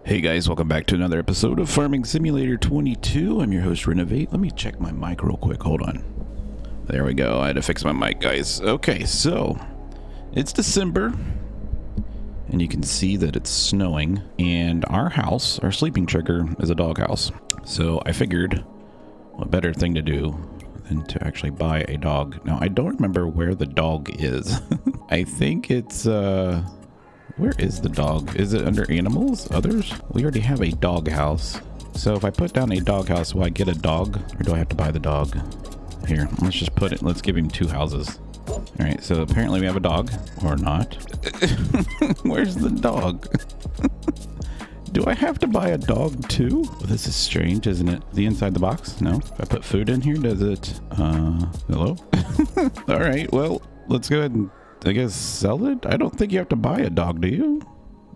Hey guys, welcome back to another episode of Farming Simulator 22. I'm your host, Renovate. Let me check my mic real quick. Hold on. There we go. I had to fix my mic, guys. Okay, so it's December, and you can see that it's snowing, and our house, our sleeping trigger, is a doghouse. So I figured what better thing to do than to actually buy a dog. Now, I don't remember where the dog is. I think it's, where is the dog? Is it under animals? Others? We already have a dog house. So if I put down a dog house, will I get a dog? Or do I have to buy the dog? Here, let's just put it, let's give him two houses. All right, so apparently we have a dog, or not. Where's the dog? Do I have to buy a dog too? Well, this is strange, isn't it? The inside the box? No. If I put food in here, does it, hello? All right, well, let's go ahead and, I guess, sell it? I don't think you have to buy a dog, do you?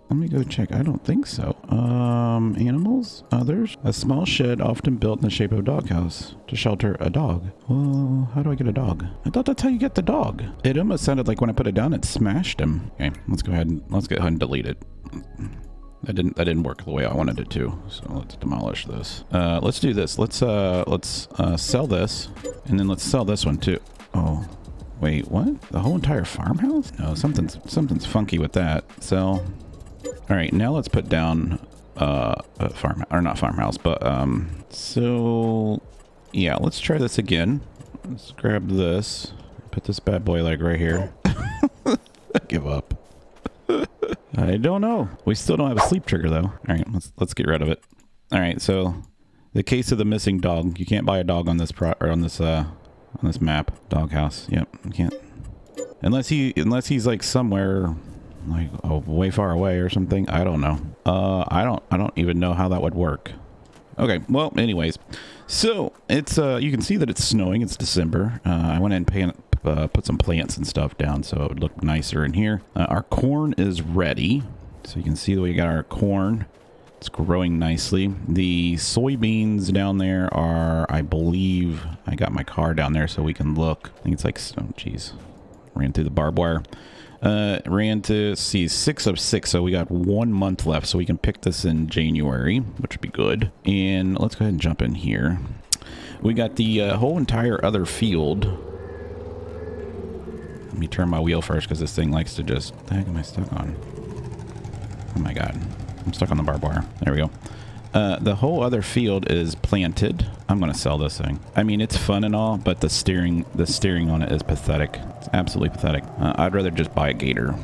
Let me go check. I don't think so. Animals? Others? A small shed often built in the shape of a doghouse to shelter a dog. Well, how do I get a dog? I thought that's how you get the dog. It almost sounded like when I put it down, it smashed him. Okay, let's go ahead and delete it. That didn't work the way I wanted it to. So let's demolish this. Let's do this. Let's sell this, and then let's sell this one too. Oh. Wait, what? The whole entire farmhouse? No, something's funky with that. So, all right, now let's put down a farm, or not farmhouse, but so yeah, let's try this again. Let's grab this, put this bad boy like right here. I give up. I don't know. We still don't have a sleep trigger though. All right, let's get rid of it. All right, so the case of the missing dog. You can't buy a dog on this on this map. Doghouse. Yep, you can't. Unless he's like somewhere like way far away or something. I don't know. I don't even know how that would work. Okay, well, anyways. So it's you can see that it's snowing. It's December. I went in and put some plants and stuff down so it would look nicer in here. Our corn is ready. So you can see that we got our corn. It's growing nicely. The soybeans down there are, I believe, I got my car down there so we can look. I think it's like, oh geez, ran through the barbed wire. Ran to see 6 of 6, so we got 1 month left, so we can pick this in January, which would be good. And let's go ahead and jump in here. We got the whole entire other field. Let me turn my wheel first because this thing likes to just, what the heck am I stuck on? Oh my god. I'm stuck on the barbed wire. There we go. The whole other field is planted. I'm going to sell this thing. I mean, it's fun and all, but the steering on it is pathetic. It's absolutely pathetic. I'd rather just buy a gator.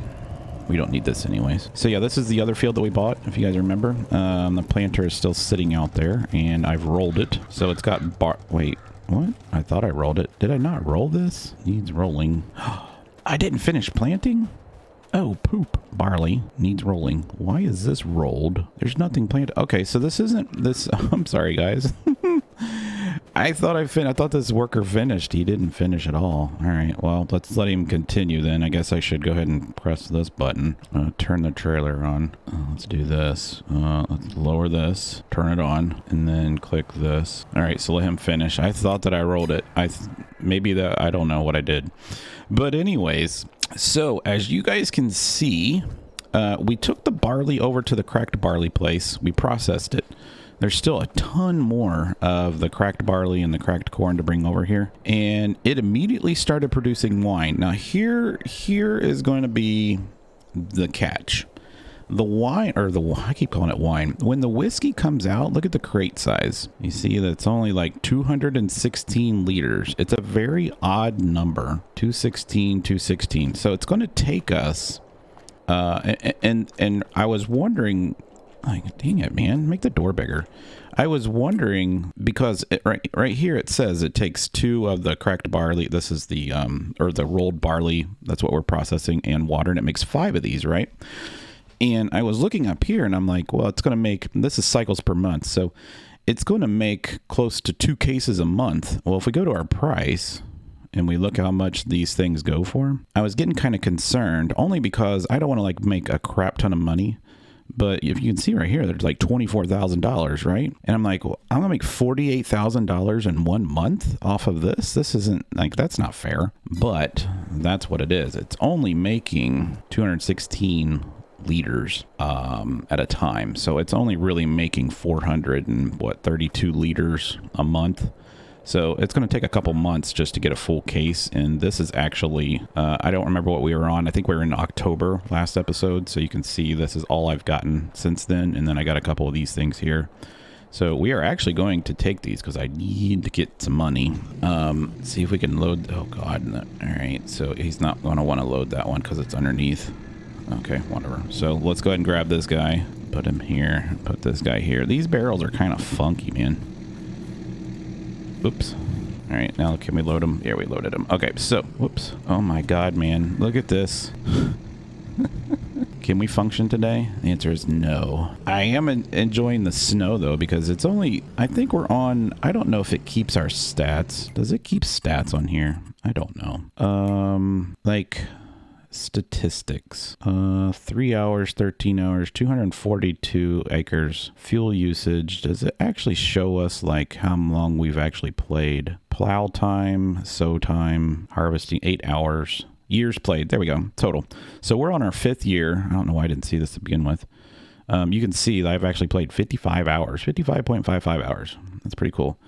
We don't need this anyways. So yeah, this is the other field that we bought, if you guys remember. The planter is still sitting out there, and I've rolled it. So it's got wait, what? I thought I rolled it. Did I not roll this? Needs rolling. I didn't finish planting? Oh, poop. Barley needs rolling. Why is this rolled? There's nothing planted. Okay, so this isn't this. I'm sorry, guys. I thought this worker finished. He didn't finish at all. All right, well, let's let him continue then. I guess I should go ahead and press this button. Turn the trailer on. Let's do this. Let's lower this. Turn it on, and then click this. All right, so let him finish. I thought that I rolled it. Maybe I don't know what I did. But anyways, so as you guys can see, we took the barley over to the cracked barley place. We processed it. There's still a ton more of the cracked barley and the cracked corn to bring over here. And it immediately started producing wine. Now here is going to be the catch. The wine, or I keep calling it wine. When the whiskey comes out, look at the crate size. You see that it's only like 216 liters. It's a very odd number, 216. So it's going to take us, and I was wondering, like, dang it, man, make the door bigger. I was wondering because right here it says it takes 2 of the cracked barley. This is the or the rolled barley. That's what we're processing, and water, and it makes 5 of these, right? And I was looking up here and I'm like, well, it's going to make, this is cycles per month. So it's going to make close to 2 cases a month. Well, if we go to our price and we look how much these things go for, I was getting kind of concerned only because I don't want to like make a crap ton of money. But if you can see right here, there's like $24,000, right? And I'm like, well, I'm gonna make $48,000 in 1 month off of this. This isn't like, that's not fair, but that's what it is. It's only making 216 liters at a time. So it's only really making 432 liters a month. So it's going to take a couple months just to get a full case. And this is actually, I don't remember what we were on. I think we were in October last episode. So you can see this is all I've gotten since then. And then I got a couple of these things here. So we are actually going to take these because I need to get some money. See if we can load. Oh, God. All right. So he's not going to want to load that one because it's underneath. Okay, whatever. So let's go ahead and grab this guy. Put him here. Put this guy here. These barrels are kind of funky, man. Oops. All right, now can we load them? Yeah, we loaded them. Okay, so, whoops. Oh my God, man. Look at this. Can we function today? The answer is no. I am enjoying the snow, though, because it's only, I think we're on, I don't know if it keeps our stats. Does it keep stats on here? I don't know. Like statistics. 3 hours, 13 hours, 242 acres. Fuel usage. Does it actually show us like how long we've actually played? Plow time, sow time, harvesting, 8 hours. Years played. There we go. Total. So we're on our 5th year. I don't know why I didn't see this to begin with. You can see that I've actually played 55 hours, 55.55 hours. That's pretty cool.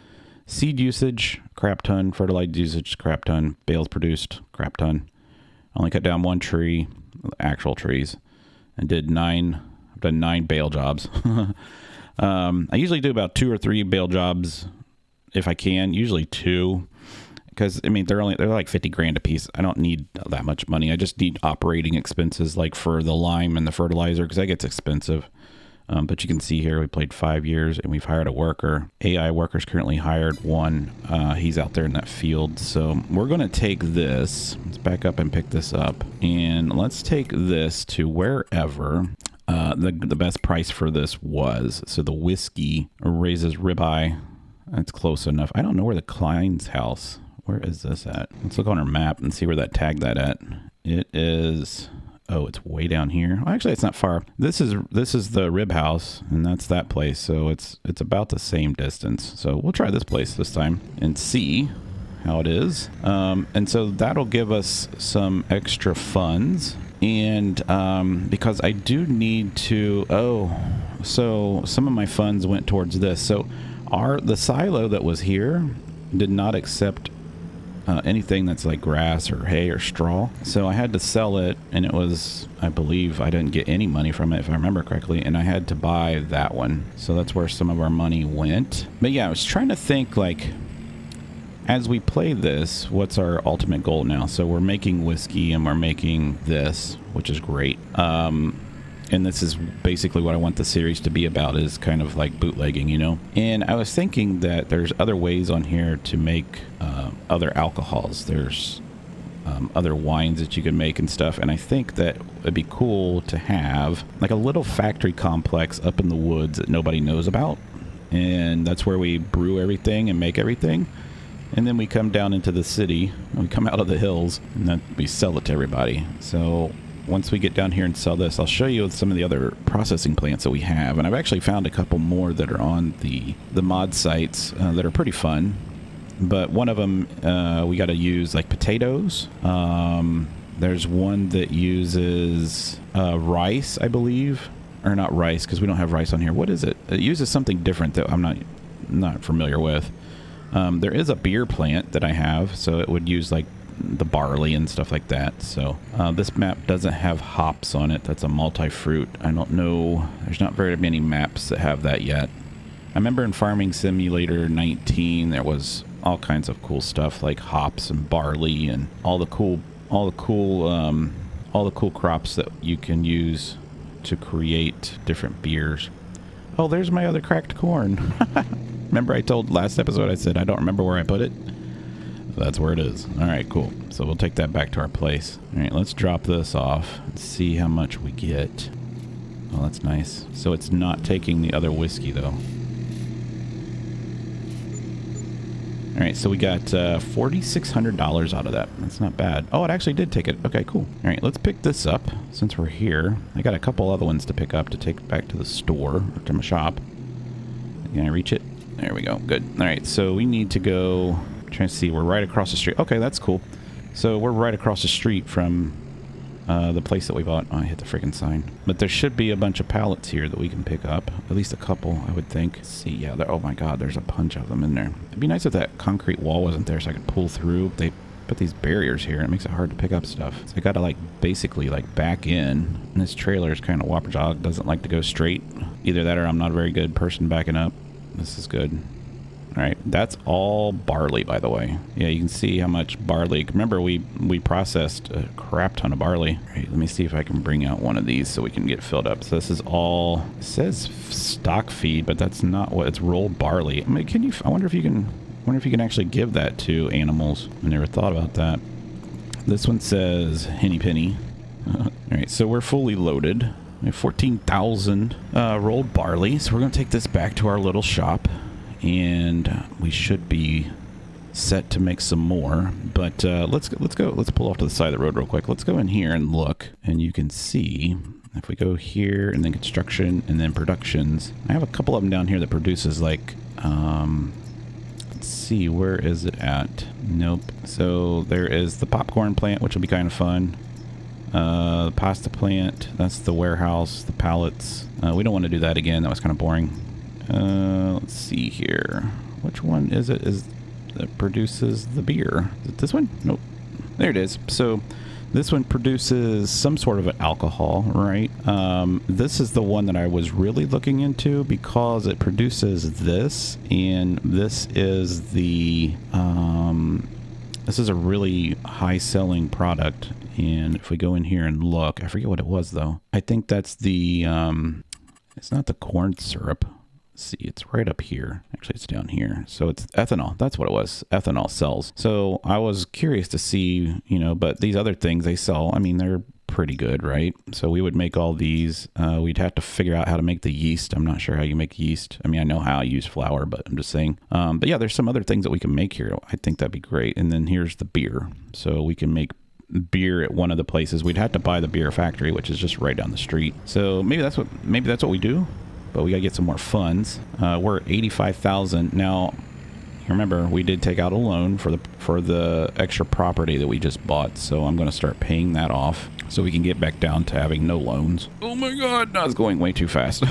Seed usage, crap ton. Fertilizer usage, crap ton. Bales produced, crap ton. Only cut down 1 tree, actual trees, and did 9. I've done 9 bale jobs. I usually do about 2 or 3 bale jobs if I can. Usually 2. Because, I mean, they're like 50 grand a piece. I don't need that much money. I just need operating expenses like for the lime and the fertilizer because that gets expensive. But you can see here we played 5 years and we've hired a worker. AI workers currently hired 1. He's out there in that field. So we're going to take this. Let's back up and pick this up. And let's take this to wherever the best price for this was. So the whiskey raises ribeye. That's close enough. I don't know where the Klein's house. Where is this at? Let's look on our map and see where that tagged that at. It is, oh, it's way down here. Well, actually, it's not far. This is the rib house, and that's that place. So it's about the same distance. So we'll try this place this time and see how it is. And so that'll give us some extra funds. And because I do need to, so some of my funds went towards this. So the silo that was here did not accept anything that's like grass or hay or straw. So I had to sell it, and it was, I believe, I didn't get any money from it if I remember correctly, and I had to buy that one. So that's where some of our money went. But yeah, I was trying to think like, as we play this, what's our ultimate goal now? So we're making whiskey and we're making this, which is great. And this is basically what I want the series to be about, is kind of like bootlegging, you know? And I was thinking that there's other ways on here to make other alcohols. There's other wines that you can make and stuff. And I think that it'd be cool to have like a little factory complex up in the woods that nobody knows about. And that's where we brew everything and make everything. And then we come down into the city, and we come out of the hills, and then we sell it to everybody. So once we get down here and sell this, I'll show you some of the other processing plants that we have. And I've actually found a couple more that are on the mod sites that are pretty fun. But one of them, we got to use like potatoes. There's one that uses rice, I believe. Or not rice, because we don't have rice on here. What is it? It uses something different that I'm not familiar with. There is a beer plant that I have, so it would use like the barley and stuff like that. So this map doesn't have hops on it. That's a multi-fruit. I don't know. There's not very many maps that have that yet. I remember in Farming Simulator 19 there was all kinds of cool stuff like hops and barley and all the cool crops that you can use to create different beers. Oh, there's my other cracked corn. Remember I told last episode, I said I don't remember where I put it? That's where it is. All right, cool. So we'll take that back to our place. All right, let's drop this off and see how much we get. Oh, that's nice. So it's not taking the other whiskey, though. All right, so we got $4,600 out of that. That's not bad. Oh, it actually did take it. Okay, cool. All right, let's pick this up since we're here. I got a couple other ones to pick up to take back to the store, or to my shop. Can I reach it? There we go. Good. All right, so we need to go... trying to see, we're right across the street. Okay, that's cool. So we're right across the street from The place that we bought. Oh, I hit the freaking sign. But there should be a bunch of pallets here that we can pick up. At least a couple, I would think. Let's see, yeah, there, oh my god, there's a bunch of them in there. It'd be nice if that concrete wall wasn't there so I could pull through. They put these barriers here and it makes it hard to pick up stuff. So I gotta like basically like back in. And this trailer is kind of whopperjog, doesn't like to go straight. Either that or I'm not a very good person backing up. This is good. All right, that's all barley, by the way. Yeah, you can see how much barley. Remember, we processed a crap ton of barley. All right, let me see if I can bring out one of these so we can get filled up. So this is all, it says stock feed, but that's not what, it's rolled barley. I mean, can you, I wonder if you can actually give that to animals. I never thought about that. This one says henny penny. All right, so we're fully loaded. We have 14,000 rolled barley. So we're gonna take this back to our little shop. And we should be set to make some more, but let's pull off to the side of the road real quick. Let's go in here and look, and you can see if we go here and then construction and then productions. I have a couple of them down here that produces like let's see, where is it at? Nope. So there is the popcorn plant, which will be kind of fun. The pasta plant, that's the warehouse, the pallets. We don't want to do that again, that was kind of boring. Let's see here. Which one is it that produces the beer? Is it this one? Nope. There it is. So this one produces some sort of an alcohol, right? This is the one that I was really looking into because it produces this, and this is the this is a really high selling product. And if we go in here and look, I forget what it was though. I think that's the it's not the corn syrup. See, it's right up here. Actually, it's down here. So it's ethanol. That's what it was. Ethanol sells. So I was curious to see, you know, but these other things they sell, I mean, they're pretty good, right? So we would make all these. We'd have to figure out how to make the yeast. I'm not sure how you make yeast. I mean, I know how I use flour, but I'm just saying. But yeah, there's some other things that we can make here. I think that'd be great. And then here's the beer. So we can make beer at one of the places. We'd have to buy the beer factory, which is just right down the street. So maybe that's what we do. But we gotta get some more funds. We're at 85,000 now. Remember, we did take out a loan for the extra property that we just bought, so I'm gonna start paying that off so we can get back down to having no loans. Oh my God, I was going way too fast.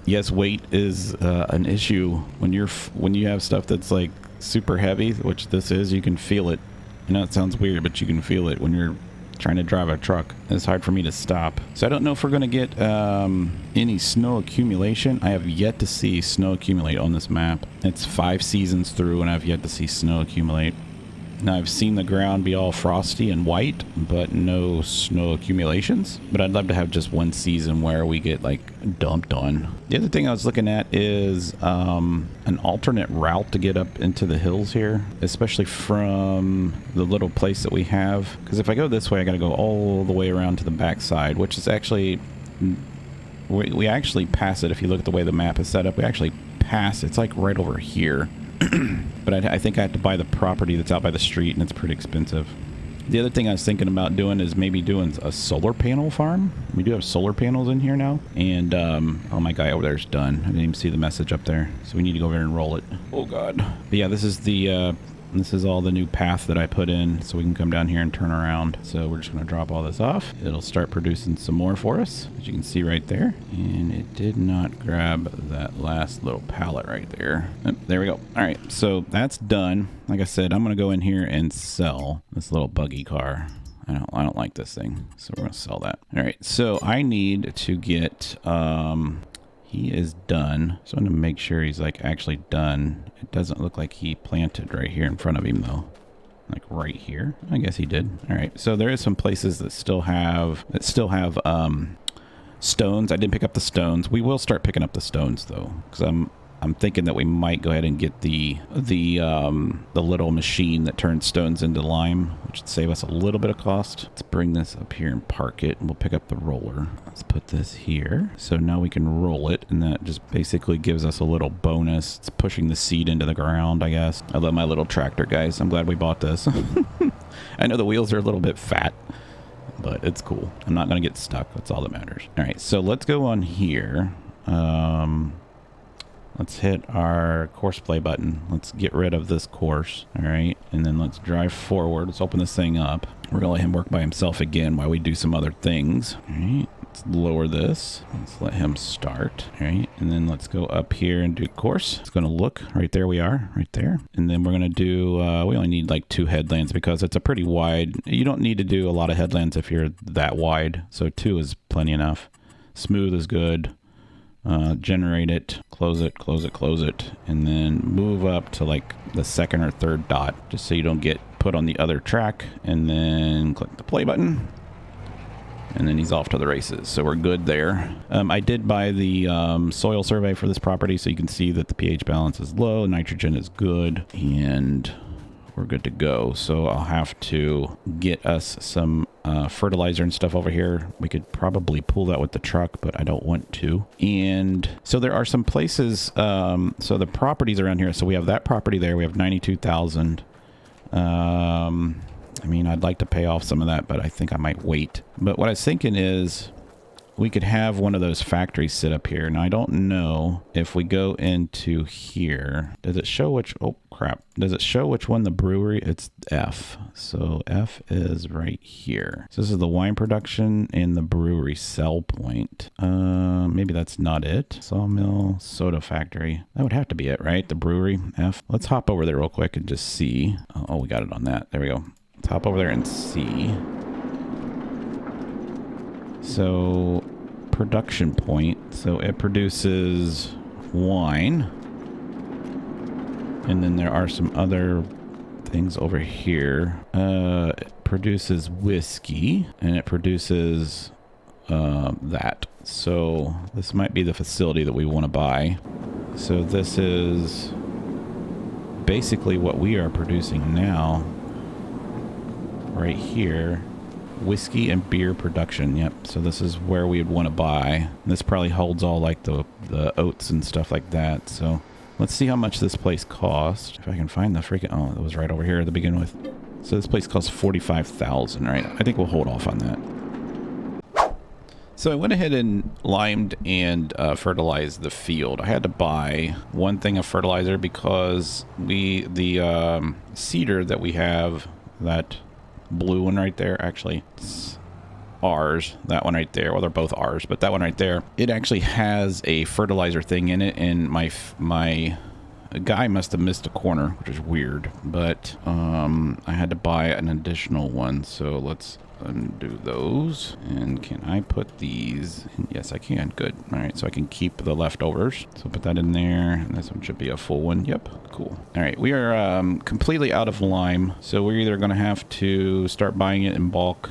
Yes, weight is an issue when you have stuff that's like super heavy, which this is. You can feel it. I know it sounds weird, but you can feel it when you're trying to drive a truck. It's hard for me to stop. So I don't know if we're going to get any snow accumulation. I have yet to see snow accumulate on this map. It's 5 seasons through and I've yet to see snow accumulate. Now I've seen the ground be all frosty and white, but no snow accumulations. But I'd love to have just one season where we get like dumped on. The other thing I was looking at is an alternate route to get up into the hills here, especially from the little place that we have. Because if I go this way, I got to go all the way around to the backside, which is actually, we actually pass it. If you look at the way the map is set up, we actually pass. It's like right over here. But I think I have to buy the property that's out by the street, and it's pretty expensive. The other thing I was thinking about doing is maybe doing a solar panel farm. We do have solar panels in here now. And, oh, my guy over there is done. I didn't even see the message up there. So we need to go over and roll it. Oh, God. But yeah, this is all the new path that I put in so we can come down here and turn around. So we're just going to drop all this off. It'll start producing some more for us, as you can see right there. And it did not grab that last little pallet right there. Oh, there we go. All right, so that's done. Like I said, I'm going to go in here and sell this little buggy car. I don't like this thing, so we're going to sell that. All right, so I need to get... he is done. So I'm going to make sure he's like actually done. It doesn't look like he planted right here in front of him though. Like right here. I guess he did. All right. So there is some places that still have stones. I didn't pick up the stones. We will start picking up the stones though, because I'm thinking that we might go ahead and get the little machine that turns stones into lime, which would save us a little bit of cost. Let's bring this up here and park it, and we'll pick up the roller. Let's put this here. So now we can roll it, and that just basically gives us a little bonus. It's pushing the seed into the ground, I guess. I love my little tractor, guys. I'm glad we bought this. I know the wheels are a little bit fat, but it's cool. I'm not going to get stuck. That's all that matters. All right, so let's go on here. let's hit our course play button. Let's get rid of this course. All right. And then let's drive forward. Let's open this thing up. We're going to let him work by himself again while we do some other things. All right. Let's lower this. Let's let him start. All right. And then let's go up here and do course. It's going to look right there. We are right there. And then we're going to do, we only need like 2 headlands because it's a pretty wide. You don't need to do a lot of headlands if you're that wide. So 2 is plenty enough. Smooth is good. Generate it, close it, close it, close it, and then move up to like the 2nd or 3rd dot, just so you don't get put on the other track, and then click the play button, and then he's off to the races. So we're good there. I did buy the soil survey for this property, so you can see that the pH balance is low, nitrogen is good, and we're good to go. So I'll have to get us some fertilizer and stuff over here. We could probably pull that with the truck, but I don't want to. And so there are some places, so the properties around here. So we have that property there. We have 92,000. I mean, I'd like to pay off some of that, but I think I might wait. But what I was thinking is we could have one of those factories sit up here. Now, I don't know if we go into here. Does it show which... Oh, crap. Does it show which one the brewery? It's F. So F is right here. So this is the wine production and the brewery sell point. Maybe that's not it. Sawmill, soda factory. That would have to be it, right? The brewery, F. Let's hop over there real quick and just see. Oh, we got it on that. There we go. Let's hop over there and see. So, production point. So it produces wine. And then there are some other things over here. It produces whiskey. And it produces that. So this might be the facility that we want to buy. So this is basically what we are producing now. Right here. Whiskey and beer production. Yep. So this is where we would want to buy. This probably holds all like the oats and stuff like that. So let's see how much this place cost. If I can find the freaking... Oh, it was right over here to begin with. So this place costs $45,000, right? I think we'll hold off on that. So I went ahead and limed and fertilized the field. I had to buy 1 thing of fertilizer because the cedar that we have, that blue one right there, actually it's ours, that one right there, well, they're both ours, but that one right there, it actually has a fertilizer thing in it, and my guy must have missed a corner, which is weird, but I had to buy an additional one. So let's undo those. And can I put these in? Yes, I can. Good. All right, so I can keep the leftovers. So put that in there, and this one should be a full one. Yep, cool. All right, we are completely out of lime, so we're either going to have to start buying it in bulk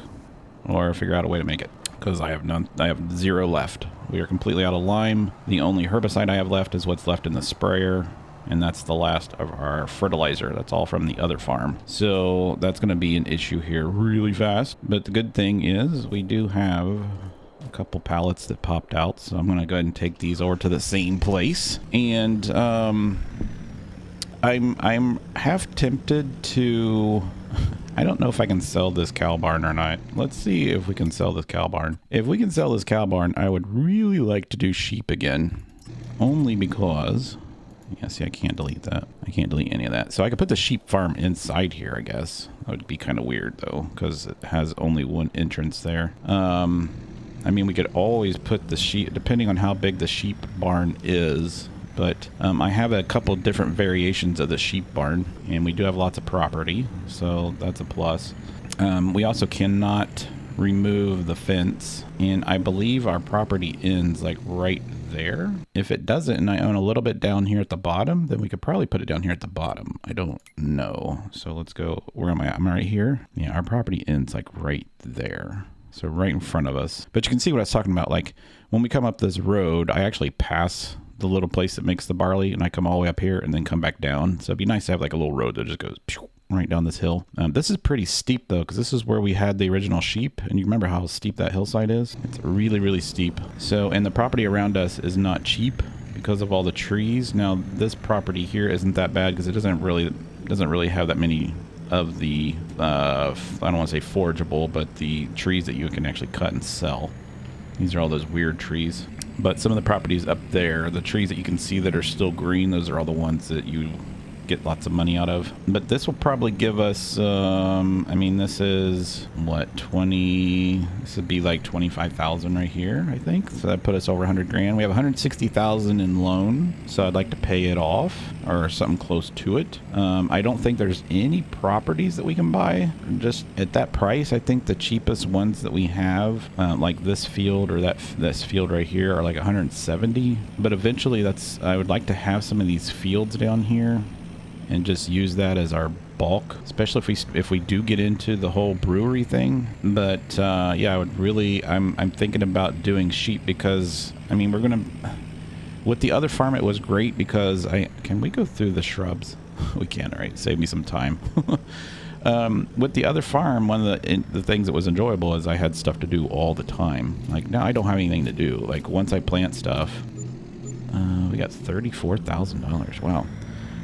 or figure out a way to make it, because I have none. I have 0 left. We are completely out of lime. The only herbicide I have left is what's left in the sprayer, and that's the last of our fertilizer. That's all from the other farm. So that's going to be an issue here really fast. But the good thing is we do have a couple pallets that popped out. So I'm going to go ahead and take these over to the same place. And I'm half tempted to... I don't know if I can sell this cow barn or not. Let's see if we can sell this cow barn. If we can sell this cow barn, I would really like to do sheep again. Only because... Yeah, see, I can't delete that. I can't delete any of that. So I could put the sheep farm inside here, I guess. That would be kind of weird, though, because it has only one entrance there. I mean, we could always put the sheep, depending on how big the sheep barn is. But I have a couple different variations of the sheep barn, and we do have lots of property, so that's a plus. We also cannot remove the fence, and I believe our property ends like right there. If it doesn't, and I own a little bit down here at the bottom, then we could probably put it down here at the bottom. I don't know. So let's go. Where am I? I'm right here. Yeah, our property ends like right there. So right in front of us. But you can see what I was talking about. Like when we come up this road, I actually pass the little place that makes the barley, and I come all the way up here and then come back down. So it'd be nice to have like a little road that just goes right down this hill. This is pretty steep though, because this is where we had the original sheep, and you remember how steep that hillside is? It's really, really steep. So, and the property around us is not cheap because of all the trees. Now, this property here isn't that bad because it doesn't really have that many of the I don't want to say forageable, but the trees that you can actually cut and sell. These are all those weird trees. But some of the properties up there, the trees that you can see that are still green, those are all the ones that you get lots of money out of. But this will probably give us, I mean, this is what, this would be like 25,000 right here, I think. So that put us over 100 grand. We have 160,000 in loan, so I'd like to pay it off or something close to it. I don't think there's any properties that we can buy just at that price. I think the cheapest ones that we have, like this field or this field right here, are like 170. But eventually I would like to have some of these fields down here and just use that as our bulk, especially if we do get into the whole brewery thing. But yeah, I would really, I'm thinking about doing sheep because, I mean, we're gonna, with the other farm it was great because can we go through the shrubs? We can, all right, save me some time. With the other farm, one of the things that was enjoyable is I had stuff to do all the time. Like now I don't have anything to do. Like once I plant stuff, we got $34,000. Wow.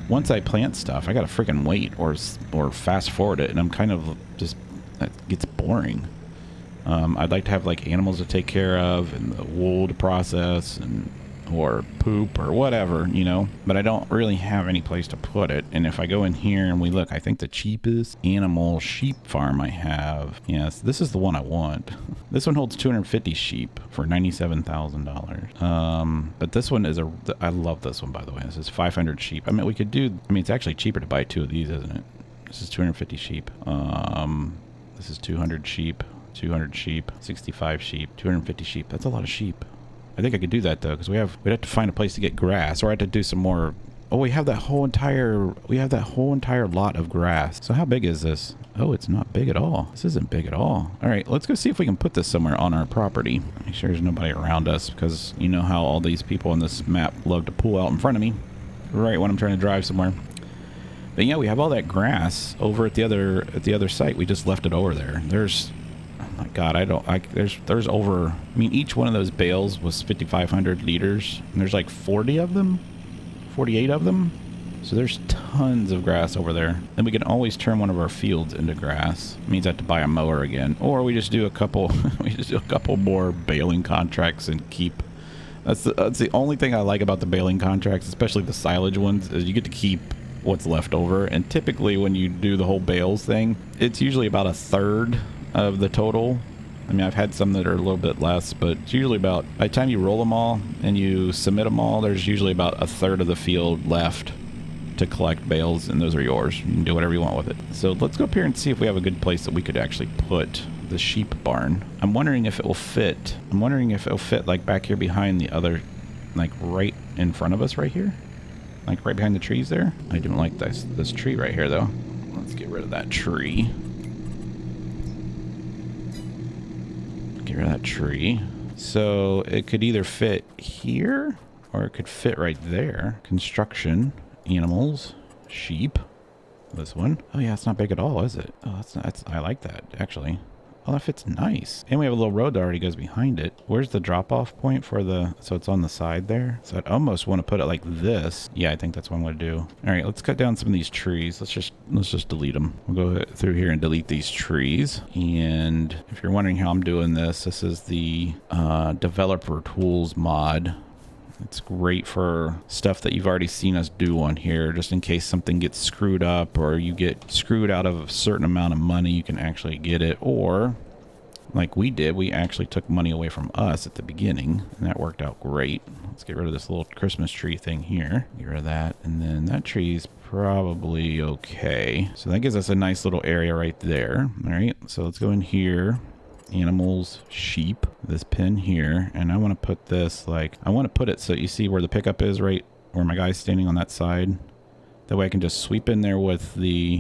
Once I plant stuff, I gotta freaking wait or fast forward it, and I'm kind of just, that gets boring. I'd like to have like animals to take care of and the wool to process or poop or whatever, you know, but I don't really have any place to put it. And if I go in here and we look, I think the cheapest animal sheep farm I have, yes, this is the one I want. This one holds 250 sheep for $97,000. But this one is I love this one, by the way. This is 500 sheep. I mean, it's actually cheaper to buy 2 of these, isn't it? This is 250 sheep. This is 200 sheep, 200 sheep, 65 sheep, 250 sheep. That's a lot of sheep. I think I could do that though, because we'd have to find a place to get grass, or I'd have to do some more. Oh, we have that whole entire lot of grass. So how big is this? Oh, it's not big at all. This isn't big at all. All right, let's go see if we can put this somewhere on our property. Make sure there's nobody around us, because you know how all these people on this map love to pull out in front of me right when I'm trying to drive somewhere. But yeah, we have all that grass over at the other site. We just left it over there. There's, oh my God, there's over, I mean, each one of those bales was 5,500 liters, and there's like 40 of them, 48 of them. So there's tons of grass over there. And we can always turn one of our fields into grass. It means I have to buy a mower again, or we just do a couple more baling contracts and keep. That's the only thing I like about the baling contracts, especially the silage ones, is you get to keep what's left over. And typically when you do the whole bales thing, it's usually about a third of the total. I mean, I've had some that are a little bit less, but it's usually about, by the time you roll them all and you submit them all, there's usually about a third of the field left to collect bales, and those are yours. You can do whatever you want with it. So let's go up here and see if we have a good place that we could actually put the sheep barn. I'm wondering if it will fit. I'm wondering if it'll fit like back here behind the other, like right in front of us right here. Like right behind the trees there. I don't like this tree right here though. Let's get rid of that tree. Get rid of that tree. So it could either fit here or it could fit right there. Construction, animals, sheep. This one. Oh yeah, it's not big at all, is it? Oh, I like that actually. Oh, that fits nice. And we have a little road that already goes behind it. Where's the drop-off point for so it's on the side there? So I'd almost want to put it like this. Yeah, I think that's what I'm going to do. All right, let's cut down some of these trees. Let's just delete them. We'll go through here and delete these trees. And if you're wondering how I'm doing this, this is the developer tools mod. It's great for stuff that you've already seen us do on here, just in case something gets screwed up or you get screwed out of a certain amount of money, you can actually get it. Or like we did, we actually took money away from us at the beginning, and that worked out great. Let's get rid of this little Christmas tree thing here. Get rid of that. And then that tree's probably okay. So that gives us a nice little area right there. All right, so let's go in here. Animals, sheep, this pin here, and I want to put this I want to put it so you see where the pickup is, right where my guy's standing on that side. That way I can just sweep in there with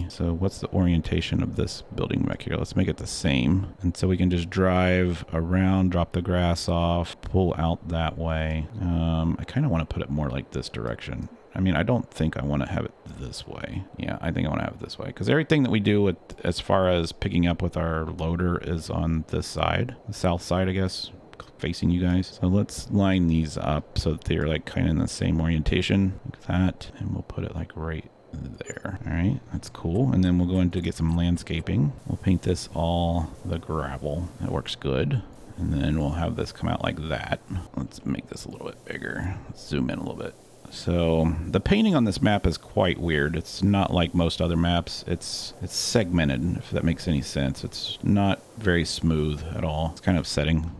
so what's the orientation of this building back here? Let's make it the same. And so we can just drive around, drop the grass off, pull out that way. I kind of want to put it more like this direction. I mean, I don't think I want to have it this way. Yeah, I think I want to have it this way. Because everything that we do as far as picking up with our loader is on this side. The south side, I guess, facing you guys. So let's line these up so that they're like kind of in the same orientation. Like that. And we'll put it like right there. All right, that's cool. And then we'll go in to get some landscaping. We'll paint this all the gravel. That works good. And then we'll have this come out like that. Let's make this a little bit bigger. Let's zoom in a little bit. So the painting on this map is quite weird. It's not like most other maps. It's segmented, if that makes any sense. It's not very smooth at all. It's kind of upsetting.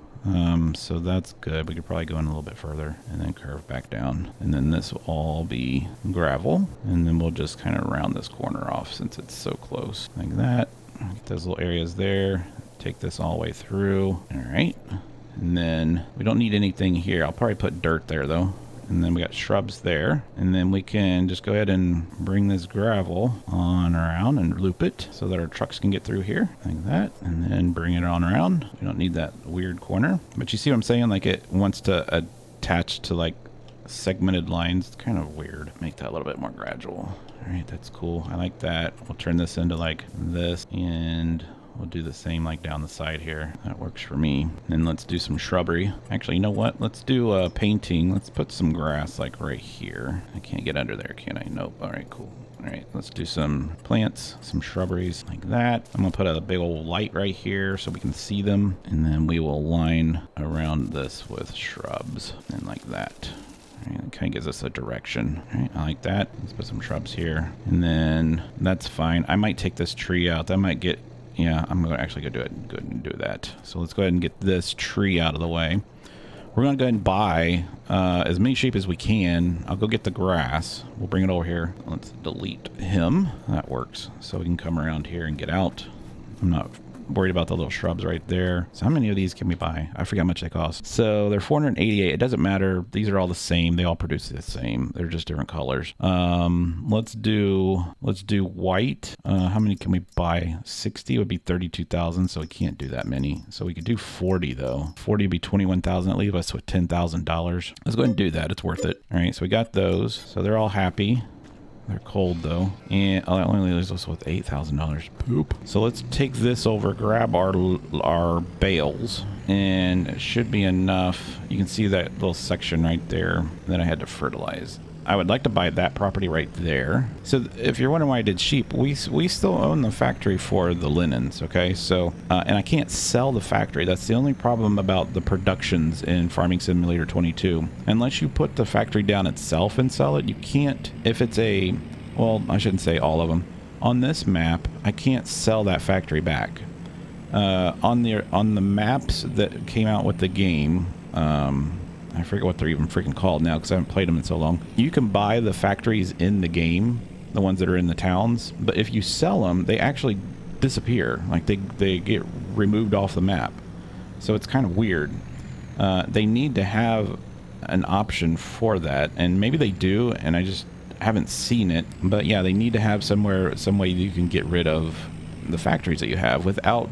So that's good. We could probably go in a little bit further and then curve back down. And then this will all be gravel. And then we'll just kind of round this corner off since it's so close. Like that. Get those little areas there. Take this all the way through. All right. And then we don't need anything here. I'll probably put dirt there though. And then we got shrubs there. And then we can just go ahead and bring this gravel on around and loop it so that our trucks can get through here like that. And then bring it on around. We don't need that weird corner. But you see what I'm saying? Like it wants to attach to like segmented lines. It's kind of weird. Make that a little bit more gradual. All right, that's cool. I like that. We'll turn this into like this and we'll do the same like down the side here. That works for me. Then let's do some shrubbery. Actually, you know what? Let's do painting. Let's put some grass like right here. I can't get under there, can I? Nope. All right, cool. All right, let's do some plants, some shrubberies like that. I'm gonna put a big old light right here so we can see them. And then we will line around this with shrubs and like that. Right, it kind of gives us a direction. Right, I like that. Let's put some shrubs here. And then that's fine. I might take this tree out. That might get... Yeah, I'm going to actually go do it. Go ahead and do that. So let's go ahead and get this tree out of the way. We're going to go ahead and buy as many sheep as we can. I'll go get the grass. We'll bring it over here. Let's delete him. That works. So we can come around here and get out. I'm not worried about the little shrubs right there. So how many of these can we buy? I forgot how much they cost. So they're 488. It doesn't matter. These are all the same. They all produce the same. They're just different colors. Let's do white. How many can we buy? 60 would be 32,000. So we can't do that many. So we could do 40 though. 40 would be 21,000. It leaves us with $10,000. Let's go ahead and do that. It's worth it. All right. So we got those. So they're all happy. They're cold though, and it only leaves us with $8,000. Poop. So let's take this over, grab our bales, and it should be enough. You can see that little section right there that I had to fertilize. I would like to buy that property right there. So if you're wondering why I did sheep, we still own the factory for the linens, okay? So, and I can't sell the factory. That's the only problem about the productions in Farming Simulator 22. Unless you put the factory down itself and sell it, you can't, if it's a, well, I shouldn't say all of them. On this map, I can't sell that factory back. On the maps that came out with the game, I forget what they're even freaking called now because I haven't played them in so long. You can buy the factories in the game, the ones that are in the towns, but if you sell them, they actually disappear. Like they get removed off the map. So it's kind of weird. They need to have an option for that, and maybe they do, and I just haven't seen it. But yeah, they need to have some way you can get rid of the factories that you have without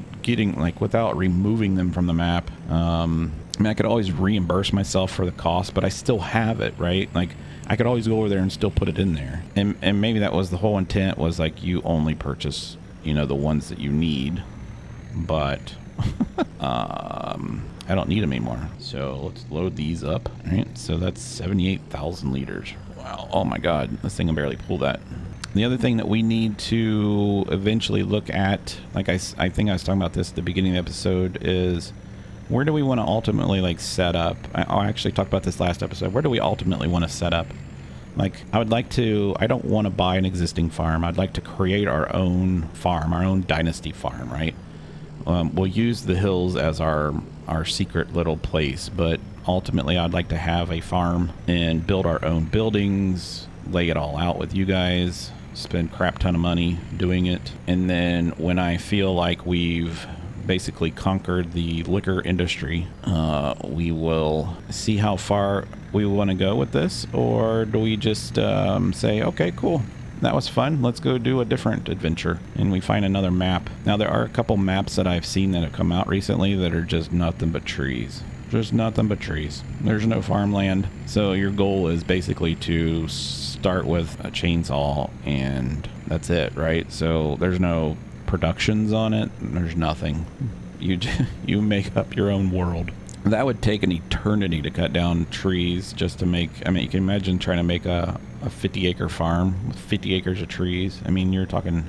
without removing them from the map. I mean, I could always reimburse myself for the cost, but I still have it, right? Like, I could always go over there and still put it in there. And maybe that was the whole intent, was like you only purchase, you know, the ones that you need. But I don't need them anymore. So let's load these up. All right, so that's 78,000 liters. Wow. Oh my God, this thing can barely pull that. The other thing that we need to eventually look at, like I think I was talking about this at the beginning of the episode, is where do we want to ultimately like set up? I actually talked about this last episode. Where do we ultimately want to set up? Like, I would like to, I don't want to buy an existing farm. I'd like to create our own farm, our own dynasty farm, right? We'll use the hills as our secret little place, but ultimately I'd like to have a farm and build our own buildings, lay it all out with you guys, spend a crap ton of money doing it. And then when I feel like we've basically conquered the liquor industry, we will see how far we want to go with this, or do we just say, okay, cool, that was fun, let's go do a different adventure, and we find another map. Now there are a couple maps that I've seen that have come out recently that are just nothing but trees. Just nothing but trees. There's no farmland. So your goal is basically to start with a chainsaw and that's it, right? So there's no productions on it. There's nothing. You make up your own world. That would take an eternity to cut down trees just to make, I mean, you can imagine trying to make a 50-acre farm with 50 acres of trees. I mean, you're talking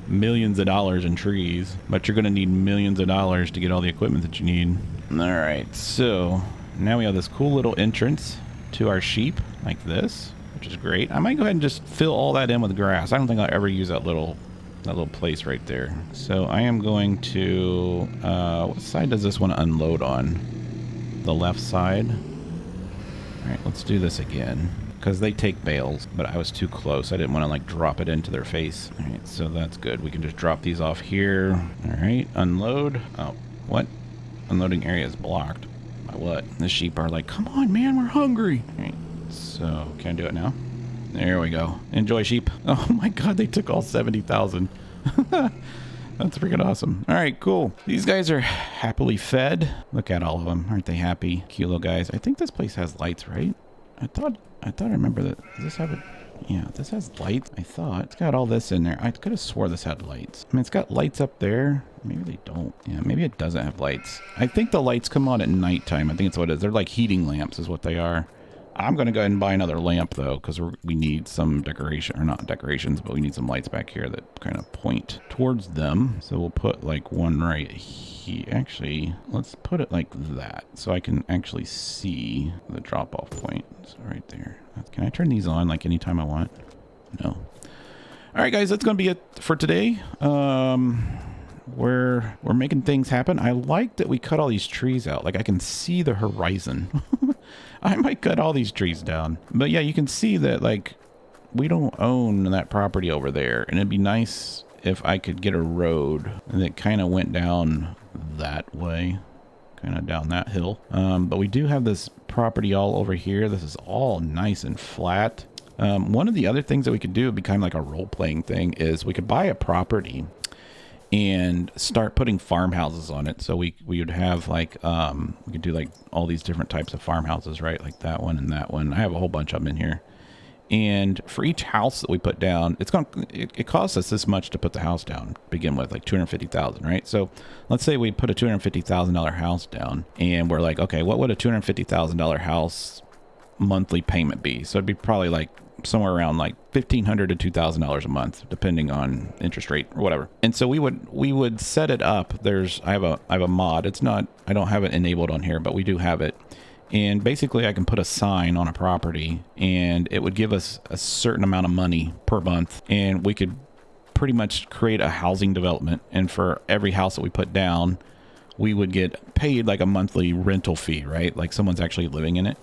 millions of dollars in trees, but you're going to need millions of dollars to get all the equipment that you need. All right, so now we have this cool little entrance to our sheep like this, which is great. I might go ahead and just fill all that in with grass. I don't think I'll ever use that little place right there. So I am going to, what side does this want to unload on? The left side. All right, let's do this again, because they take bales, but I was too close. I didn't want to like drop it into their face. All right, so that's good. We can just drop these off here. All right, unload. Oh, what? Unloading area is blocked. By what? The sheep are like, come on, man, we're hungry. All right, so can I do it now? There we go. Enjoy, sheep. Oh my God, they took all 70,000. That's freaking awesome. All right, cool. These guys are happily fed. Look at all of them. Aren't they happy? Cute little guys. I think this place has lights, right? I thought I remember that. Does this have it? Yeah, this has lights. I thought it's got all this in there. I could have swore this had lights. I mean, it's got lights up there. Maybe they don't. Yeah, maybe it doesn't have lights. I think the lights come on at nighttime. I think it's what it is. They're like heating lamps is what they are. I'm going to go ahead and buy another lamp, though, because we need some decoration, or not decorations, but we need some lights back here that kind of point towards them. So we'll put like one right here. Actually, let's put it like that so I can actually see the drop-off point. So right there. Can I turn these on like anytime I want? No. All right, guys, that's going to be it for today. We're making things happen. I like that we cut all these trees out. Like I can see the horizon. I might cut all these trees down. But yeah, you can see that like we don't own that property over there. And it'd be nice if I could get a road that kind of went down that way. Kind of down that hill. But we do have this property all over here. This is all nice and flat. One of the other things that we could do would be kind of like a role-playing thing is we could buy a property and start putting farmhouses on it. So we would have like, we could do like all these different types of farmhouses, right? Like that one and that one. I have a whole bunch of them in here. And for each house that we put down, it costs us this much to put the house down to begin with, like $250,000, right? So let's say we put a $250,000 house down and we're like, okay, what would a $250,000 house monthly payment be? So it'd be probably like somewhere around like $1,500 to $2,000 a month, depending on interest rate or whatever. And so we would set it up. I have a mod. I don't have it enabled on here, but we do have it. And basically I can put a sign on a property and it would give us a certain amount of money per month. And we could pretty much create a housing development. And for every house that we put down, we would get paid like a monthly rental fee, right? Like someone's actually living in it.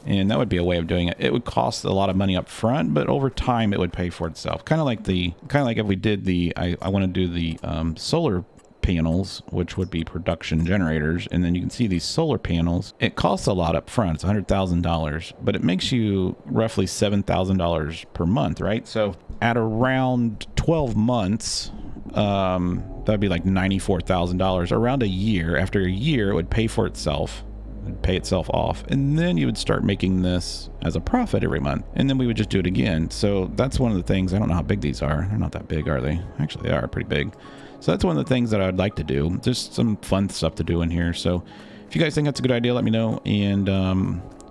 And that would be a way of doing it. It would cost a lot of money up front, but over time it would pay for itself. Kind of like if we did I want to do the solar panels, which would be production generators. And then you can see these solar panels. It costs a lot up front. It's $100,000, but it makes you roughly $7,000 per month, right? So at around 12 months, that'd be like $94,000. Around a year. After a year, it would pay for itself. It'd pay itself off, and then you would start making this as a profit every month, and then we would just do it again. So that's one of the things. I don't know how big these are. They're not that big, are they? Actually, they are pretty big. So that's one of the things that I'd like to do. Just some fun stuff to do in here. So if you guys think that's a good idea, let me know, and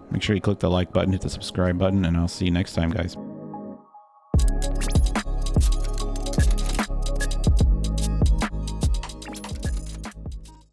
make sure you click the like button, hit the subscribe button, and I'll see you next time, guys.